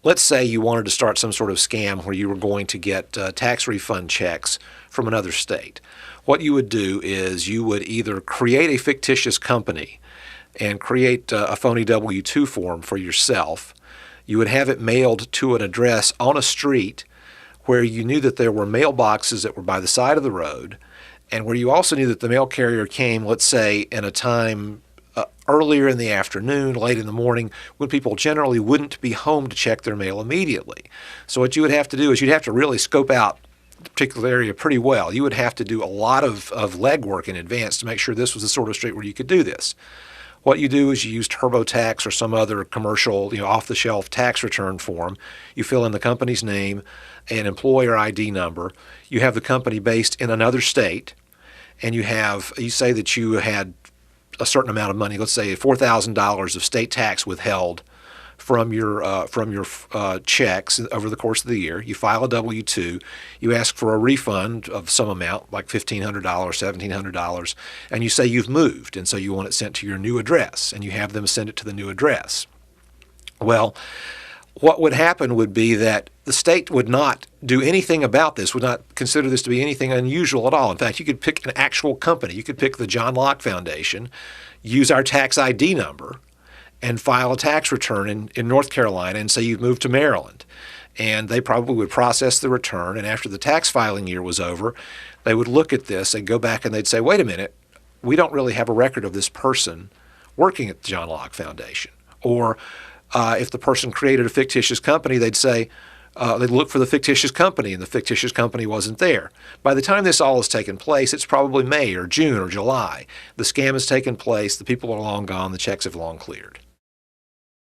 let's say you wanted to start some sort of scam where you were going to get tax refund checks from another state. What you would do is you would either create a fictitious company and create a phony W-2 form for yourself. You would have it mailed to an address on a street where you knew that there were mailboxes that were by the side of the road, and where you also knew that the mail carrier came, let's say, in a time earlier in the afternoon, late in the morning, when people generally wouldn't be home to check their mail immediately. So what you would have to do is you'd have to really scope out the particular area pretty well. You would have to do a lot of legwork in advance to make sure this was the sort of street where you could do this. What you do is you use TurboTax or some other commercial, off-the-shelf tax return form. You fill in the company's name, an employer ID number. You have the company based in another state, and you say that you had a certain amount of money, let's say $4,000 of state tax withheld from your checks over the course of the year. You file a W-2. You ask for a refund of some amount, like $1,500, $1,700, and you say you've moved, and so you want it sent to your new address, and you have them send it to the new address. Well, what would happen would be that the state would not do anything about this, would not consider this to be anything unusual at all. In fact, you could pick an actual company. You could pick the John Locke Foundation, use our tax ID number, and file a tax return in North Carolina and say you've moved to Maryland. And they probably would process the return, and after the tax filing year was over, they would look at this and go back and they'd say, wait a minute, we don't really have a record of this person working at the John Locke Foundation. Or if the person created a fictitious company, they'd say, they'd look for the fictitious company, and the fictitious company wasn't there. By the time this all has taken place, it's probably May or June or July. The scam has taken place, the people are long gone, the checks have long cleared.